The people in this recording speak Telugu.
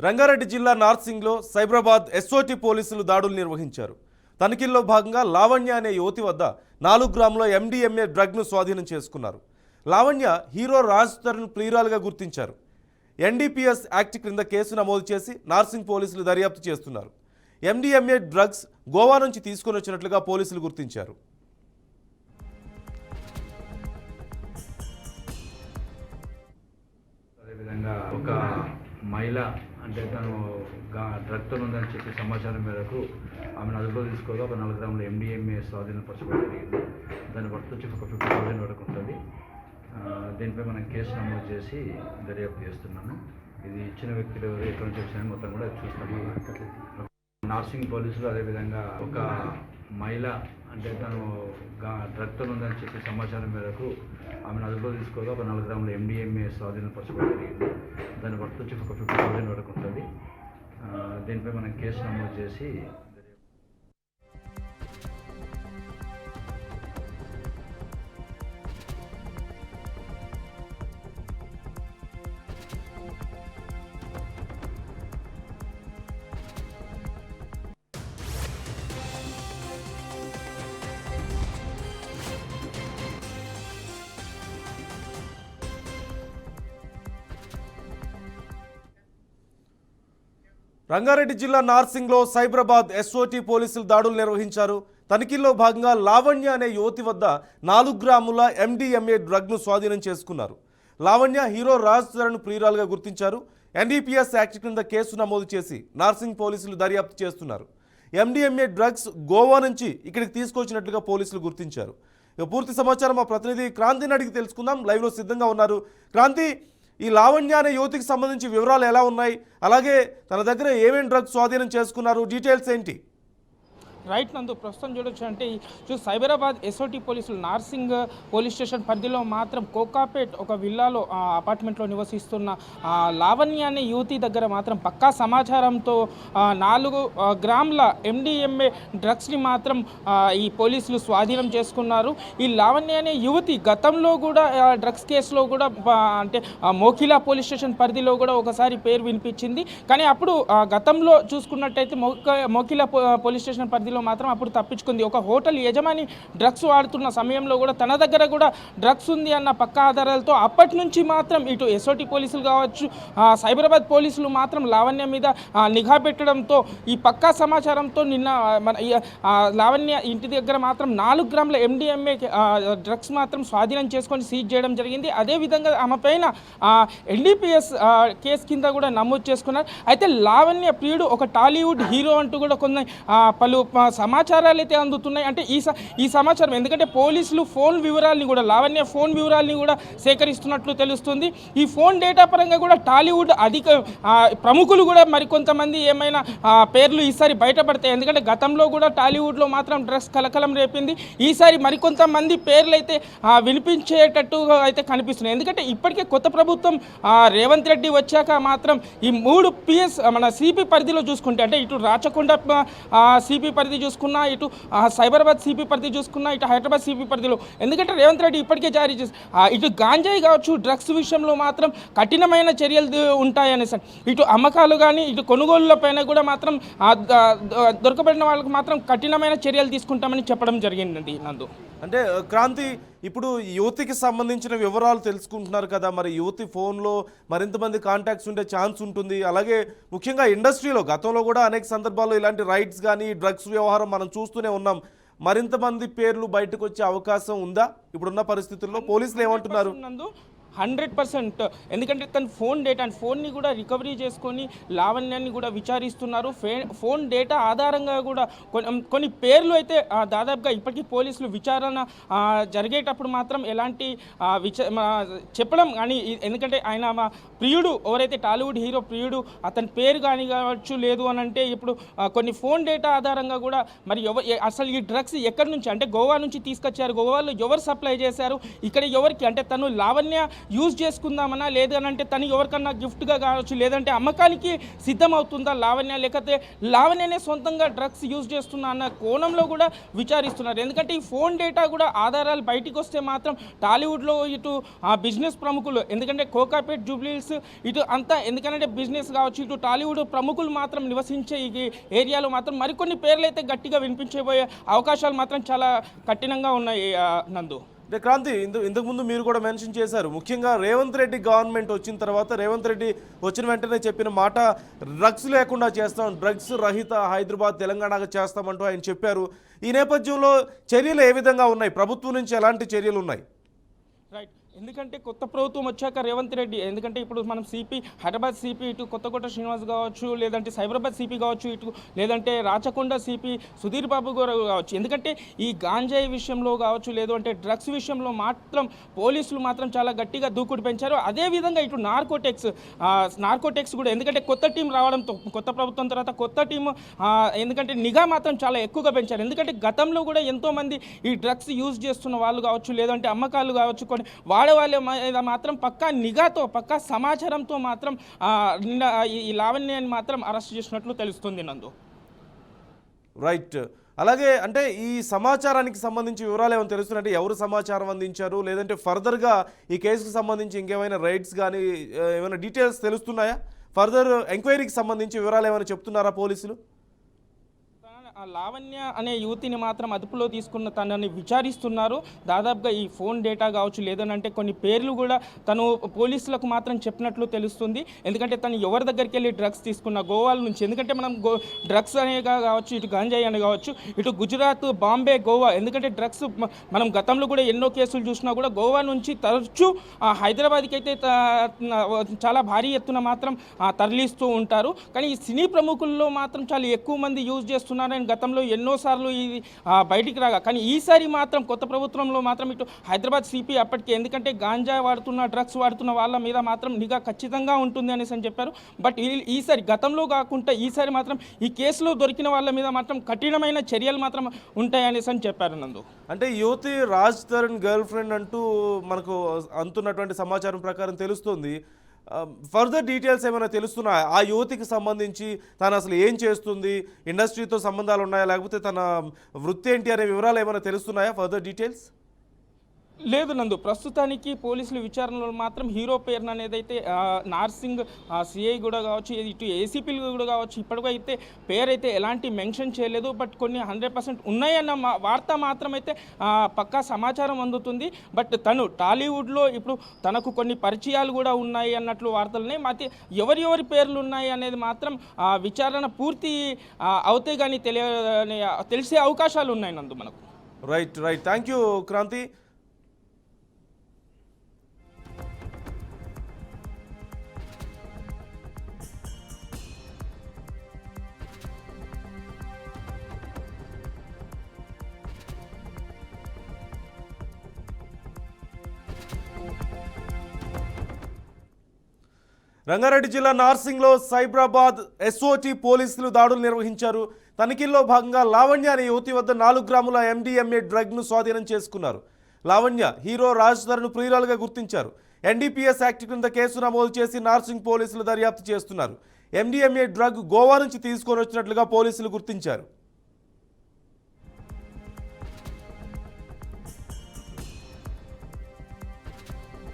రంగారెడ్డి జిల్లా నార్సింగ్లో సైబరాబాద్ ఎస్ఓటీ పోలీసులు దాడులు నిర్వహించారు. తనిఖీల్లో భాగంగా లావణ్య అనే యువతి వద్ద 4 గ్రాముల MDMA డ్రగ్ను స్వాధీనం చేసుకున్నారు. లావణ్య హీరో రాజ్ తరుణ్ ప్రియురాలుగా గుర్తించారు. NDPS యాక్ట్ క్రింద కేసు నమోదు చేసి నార్సింగ్ పోలీసులు దర్యాప్తు చేస్తున్నారు. MDMA డ్రగ్స్ గోవా నుంచి తీసుకొని వచ్చినట్లుగా పోలీసులు గుర్తించారు. అదేవిధంగా ఒక మహిళ అంటే తను డ్రగ్తో ఉందని చెప్పి సమాచారం మేరకు ఆమెను అదుపులో తీసుకోగా ఒక 4 గ్రాముల MDMA స్వాధీనపరచుకోవడం జరిగింది. దాని వర్త్ వచ్చి ఒక 50,000 వరకు ఉంటుంది. దీనిపై మనం కేసు నమోదు చేసి దర్యాప్తు చేస్తున్నాము. ఇది ఇచ్చిన వ్యక్తులు ఎక్కడి నుంచి వచ్చినా మొత్తం కూడా చూస్తాము. నార్సింగ్ పోలీసులు అదేవిధంగా ఒక మహిళ అంటే తను డ్రగ్తో ఉందని చెప్పి సమాచారం మేరకు ఆమెను అదుపులో తీసుకోగా ఒక 4 గ్రాముల MDMA స్వాధీనపరచుకోవడం జరిగింది. దాని వర్త్ వచ్చి ఒక 50,000 వరకు ఉంటుంది. దీనిపై మనం కేసు నమోదు చేసి రంగారెడ్డి జిల్లా నార్సింగ్లో సైబరాబాద్ ఎస్ఓటీ పోలీసులు దాడులు నిర్వహించారు. తనిఖీల్లో భాగంగా లావణ్య అనే యువతి వద్ద 4 గ్రాముల MDMA డ్రగ్ను స్వాధీనం చేసుకున్నారు. లావణ్య హీరో రాజ్ తరుణ్ ప్రియురాలుగా గుర్తించారు. NDPS యాక్ట్ క్రింద కేసు నమోదు చేసి నార్సింగ్ పోలీసులు దర్యాప్తు చేస్తున్నారు. MDMA డ్రగ్స్ గోవా నుంచి ఇక్కడికి తీసుకొచ్చినట్లుగా పోలీసులు గుర్తించారు. పూర్తి సమాచారం మా ప్రతినిధి క్రాంతిని అడిగి తెలుసుకుందాం. లైవ్లో సిద్ధంగా ఉన్నారు. క్రాంతి, ఈ లావణ్య అనే యువతికి సంబంధించి వివరాలు ఎలా ఉన్నాయి, అలాగే తన దగ్గర ఏమేమి డ్రగ్స్ స్వాధీనం చేసుకున్నారు, డీటెయిల్స్ ఏంటి? రైట్ నందు, ప్రస్తుతం చూడొచ్చు అంటే సైబరాబాద్ ఎస్ఓటీ పోలీసులు నార్సింగ్ పోలీస్ స్టేషన్ పరిధిలో మాత్రం కోకాపేట్ ఒక విల్లాలో అపార్ట్మెంట్లో నివసిస్తున్న లావణ్య అనే యువతి దగ్గర మాత్రం పక్కా సమాచారంతో 4 గ్రాముల MDMA డ్రగ్స్ని మాత్రం ఈ పోలీసులు స్వాధీనం చేసుకున్నారు. ఈ లావణ్య అనే యువతి గతంలో కూడా డ్రగ్స్ కేసులో కూడా అంటే మోకిలా పోలీస్ స్టేషన్ పరిధిలో కూడా ఒకసారి పేరు వినిపించింది. కానీ అప్పుడు గతంలో చూసుకున్నట్టయితే మోకిలా పోలీస్ స్టేషన్ పరిధిలో మాత్రం అప్పుడు తప్పించుకుంది. ఒక హోటల్ యజమాని డ్రగ్స్ వాడుతున్న సమయంలో కూడా తన దగ్గర కూడా డ్రగ్స్ ఉంది అన్న పక్కా ఆధారాలతో అప్పటి నుంచి మాత్రం ఇటు ఎస్ఓటీ పోలీసులు కావచ్చు, సైబరాబాద్ పోలీసులు మాత్రం లావణ్య మీద నిఘా పెట్టడంతో ఈ పక్కా సమాచారంతో నిన్న మన లావణ్య ఇంటి దగ్గర మాత్రం 4 గ్రాముల MDMA డ్రగ్స్ మాత్రం స్వాధీనం చేసుకొని సీజ్ చేయడం జరిగింది. అదేవిధంగా ఆమె పైన NDPS కేసు కింద కూడా నమోదు చేసుకున్నారు. అయితే లావణ్య ప్రియుడు ఒక టాలీవుడ్ హీరో అంటూ కూడా కొన్ని పలు సమాచారాలు అయితే అందుతున్నాయి. అంటే ఈ సమాచారం ఎందుకంటే పోలీసులు ఫోన్ వివరాలని కూడా లావణ్య ఫోన్ వివరాలని కూడా సేకరిస్తున్నట్లు తెలుస్తుంది. ఈ ఫోన్ డేటా పరంగా కూడా టాలీవుడ్ అధిక ప్రముఖులు కూడా మరికొంతమంది ఏమైనా పేర్లు ఈసారి బయటపడతాయి. ఎందుకంటే గతంలో కూడా టాలీవుడ్లో మాత్రం డ్రగ్స్ కలకలం రేపింది. ఈసారి మరికొంతమంది పేర్లు అయితే వినిపించేటట్టుగా అయితే కనిపిస్తున్నాయి. ఎందుకంటే ఇప్పటికే కొత్త ప్రభుత్వం రేవంత్ రెడ్డి వచ్చాక మాత్రం ఈ 3 PS మన సిపి పరిధిలో చూసుకుంటే అంటే ఇటు రాచకొండ సిపి పరిధి చూసుకున్నా, ఇటు సైబరాబాద్ సిపి పరిధి చూసుకున్నా, ఇటు హైదరాబాద్ సిపి పరిధిలో ఎందుకంటే రేవంత్ రెడ్డి ఇప్పటికే జారీ చేసి ఇటు గాంజాయి కావచ్చు డ్రగ్స్ విషయంలో మాత్రం కఠినమైన చర్యలు ఉంటాయని సార్. ఇటు అమ్మకాలు కానీ ఇటు కొనుగోళ్ల పైన కూడా మాత్రం దొరకబడిన వాళ్ళకు మాత్రం కఠినమైన చర్యలు తీసుకుంటామని చెప్పడం జరిగింది నందు. అంటే క్రాంతి, ఇప్పుడు యువతికి సంబంధించిన వివరాలు తెలుసుకుంటున్నారు కదా, మరి యువతి ఫోన్లో మరింతమంది కాంటాక్ట్స్ ఉండే ఛాన్స్ ఉంటుంది. అలాగే ముఖ్యంగా ఇండస్ట్రీలో గతంలో కూడా అనేక సందర్భాల్లో ఇలాంటి రైట్స్ కానీ డ్రగ్స్ వ్యవహారం మనం చూస్తూనే ఉన్నాం. మరింత మంది పేర్లు బయటకు వచ్చే అవకాశం ఉందా ఇప్పుడున్న పరిస్థితుల్లో? పోలీసులు ఏమంటున్నారు? 100%. ఎందుకంటే తన ఫోన్ డేటా అండ్ ఫోన్ని కూడా రికవరీ చేసుకొని లావణ్యాన్ని కూడా విచారిస్తున్నారు. ఫోన్ డేటా ఆధారంగా కూడా కొన్ని పేర్లు అయితే దాదాపుగా ఇప్పటికీ పోలీసులు విచారణ జరిగేటప్పుడు మాత్రం ఎలాంటి చెప్పడం కానీ, ఎందుకంటే ఆయన ప్రియుడు ఎవరైతే టాలీవుడ్ హీరో ప్రియుడు అతని పేరు కానీ కావచ్చు, లేదు అని అంటే ఇప్పుడు కొన్ని ఫోన్ డేటా ఆధారంగా కూడా మరి అసలు ఈ డ్రగ్స్ ఎక్కడి నుంచి అంటే గోవా నుంచి తీసుకొచ్చారు, గోవాలో ఎవరు సప్లై చేశారు, ఇక్కడ ఎవరికి అంటే తను లావణ్య యూజ్ చేసుకుందామన్నా లేదనంటే తను ఎవరికన్నా గిఫ్ట్గా కావచ్చు లేదంటే అమ్మకానికి సిద్ధమవుతుందా లావణ్య, లేకపోతే లావణ్యనే సొంతంగా డ్రగ్స్ యూజ్ చేస్తున్నా అన్న కోణంలో కూడా విచారిస్తున్నారు. ఎందుకంటే ఈ ఫోన్ డేటా కూడా ఆధారాలు బయటికి వస్తే మాత్రం టాలీవుడ్లో ఇటు బిజినెస్ ప్రముఖులు, ఎందుకంటే కోకాపేట్ జూబ్లీహిల్స్ ఇటు అంతా ఎందుకంటే బిజినెస్ కావచ్చు, ఇటు టాలీవుడ్ ప్రముఖులు మాత్రం నివసించే ఈ ఏరియాలో మాత్రం మరికొన్ని పేర్లు అయితే గట్టిగా వినిపించబోయే అవకాశాలు మాత్రం చాలా కఠినంగా ఉన్నాయి నందు. అంటే క్రాంతి, ఇంతకుముందు మీరు కూడా మెన్షన్ చేశారు, ముఖ్యంగా రేవంత్ రెడ్డి గవర్నమెంట్ వచ్చిన తర్వాత రేవంత్ రెడ్డి వచ్చిన వెంటనే చెప్పిన మాట డ్రగ్స్ లేకుండా చేస్తాం, డ్రగ్స్ రహిత హైదరాబాద్ తెలంగాణగా చేస్తామంటూ ఆయన చెప్పారు. ఈ నేపథ్యంలో చర్యలు ఏ విధంగా ఉన్నాయి, ప్రభుత్వం నుంచి ఎలాంటి చర్యలు ఉన్నాయి? రైట్, ఎందుకంటే కొత్త ప్రభుత్వం వచ్చాక రేవంత్ రెడ్డి, ఎందుకంటే ఇప్పుడు మనం సిపి హైదరాబాద్ సిపి ఇటు కొత్తకోట శ్రీనివాస్ కావచ్చు, లేదంటే సైబరాబాద్ సిపి కావచ్చు, ఇటు లేదంటే రాచకొండ సిపి సుధీర్ బాబు గారు కావచ్చు, ఎందుకంటే ఈ గాంజాయి విషయంలో కావచ్చు లేదు అంటే డ్రగ్స్ విషయంలో మాత్రం పోలీసులు మాత్రం చాలా గట్టిగా దూకుడు పెంచారు. అదేవిధంగా ఇటు నార్కోటెక్స్ కూడా, ఎందుకంటే కొత్త టీం రావడంతో కొత్త ప్రభుత్వం తర్వాత కొత్త టీం ఎందుకంటే నిఘా మాత్రం చాలా ఎక్కువగా పెంచారు. ఎందుకంటే గతంలో కూడా ఎంతోమంది ఈ డ్రగ్స్ యూజ్ చేస్తున్న వాళ్ళు కావచ్చు లేదంటే అమ్మకాలు కావచ్చు కొన్ని వాడేవాళ్ళ మీద మాత్రం పక్కా నిఘాతో పక్కా సమాచారంతో మాత్రం ఈ లావణ్యాన్ని మాత్రం అరెస్ట్ చేసినట్లు తెలుస్తుంది నందు. రైట్, అలాగే అంటే ఈ సమాచారానికి సంబంధించి వివరాలు ఏమైనా తెలుస్తున్నాయంటే ఎవరు సమాచారం అందించారు, లేదంటే ఫర్దర్గా ఈ కేసుకు సంబంధించి ఇంకేమైనా రైట్స్ కానీ ఏమైనా డీటెయిల్స్ తెలుస్తున్నాయా? ఫర్దర్ ఎంక్వైరీకి సంబంధించి వివరాలు ఏమైనా చెప్తున్నారా పోలీసులు? లావణ్య అనే యువతిని మాత్రం అదుపులో తీసుకున్న తనని విచారిస్తున్నారు. దాదాపుగా ఈ ఫోన్ డేటా కావచ్చు లేదనంటే కొన్ని పేర్లు కూడా తను పోలీసులకు మాత్రం చెప్పినట్లు తెలుస్తుంది. ఎందుకంటే తను ఎవరి దగ్గరికి వెళ్ళి డ్రగ్స్ తీసుకున్న గోవాల నుంచి, ఎందుకంటే మనం డ్రగ్స్ అనే కావచ్చు ఇటు గంజాయి అని కావచ్చు ఇటు గుజరాత్ బాంబే గోవా, ఎందుకంటే డ్రగ్స్ మనం గతంలో కూడా ఎన్నో కేసులు చూసినా కూడా గోవా నుంచి తరచూ హైదరాబాద్కి అయితే చాలా భారీ ఎత్తున మాత్రం తరలిస్తూ ఉంటారు. కానీ ఈ సినీ ప్రముఖుల్లో మాత్రం చాలా ఎక్కువ మంది యూజ్ చేస్తున్నారని గతంలో ఎన్నోసార్లు ఇది బయటికి రాగా, కానీ ఈసారి మాత్రం కొత్త ప్రభుత్వంలో మాత్రం ఇటు హైదరాబాద్ సిపి అప్పటికి, ఎందుకంటే గాంజా వాడుతున్న డ్రగ్స్ వాడుతున్న వాళ్ళ మీద మాత్రం నిఘా ఖచ్చితంగా ఉంటుంది అనేసి అని చెప్పారు. బట్ ఈసారి గతంలో కాకుండా ఈసారి మాత్రం ఈ కేసులో దొరికిన వాళ్ళ మీద మాత్రం కఠినమైన చర్యలు మాత్రం ఉంటాయనేసి అని చెప్పారు నందు. అంటే యువతి రాజ్ తరుణ్ గర్ల్ ఫ్రెండ్ అంటూ మనకు అందుతున్నటువంటి సమాచారం ప్రకారం తెలుస్తుంది. ఫర్దర్ డీటెయిల్స్ ఏమైనా తెలుస్తున్నాయా ఆ యువతికి సంబంధించి? తను అసలు ఏం చేస్తుంది, ఇండస్ట్రీతో సంబంధాలు ఉన్నాయా, లేకపోతే తన వృత్తి ఏంటి అనే వివరాలు ఏమైనా తెలుస్తున్నాయా? ఫర్దర్ డీటెయిల్స్ లేదు నందు, ప్రస్తుతానికి పోలీసులు విచారణలో మాత్రం హీరో పేరును అనేది అయితే నార్సింగ్ సిఐ కూడా కావచ్చు ఇటు ఏసీపీలు కూడా కావచ్చు ఇప్పటికైతే పేరైతే ఎలాంటి మెన్షన్ చేయలేదు. బట్ కొన్ని 100% ఉన్నాయన్న వార్త మాత్రం అయితే పక్కా సమాచారం అందుతుంది. బట్ తను టాలీవుడ్లో ఇప్పుడు తనకు కొన్ని పరిచయాలు కూడా ఉన్నాయి అన్నట్లు వార్తలున్నాయి. మరి ఎవరి పేర్లు ఉన్నాయి అనేది మాత్రం విచారణ పూర్తి అవుతే కానీ తెలిసే అవకాశాలు ఉన్నాయి నందు మనకు. Right, thank you Kranti. Rangareddy జిల్లా నార్సింగ్లో సైబరాబాద్ ఎస్ఓటి పోలీసులు దాడులు నిర్వహించారు. తనిఖీల్లో భాగంగా లావణ్య అనే యువతి వద్ద 4 గ్రాముల MDMA డ్రగ్ను స్వాధీనం చేసుకున్నారు. లావణ్య హీరో రాజ్ తరుణ్ ప్రియురాలుగా గుర్తించారు. NDPS యాక్ట్ కింద కేసు నమోదు చేసి నార్సింగ్ పోలీసులు దర్యాప్తు చేస్తున్నారు. MDMA డ్రగ్ గోవా నుంచి తీసుకొని వచ్చినట్లుగా పోలీసులు గుర్తించారు.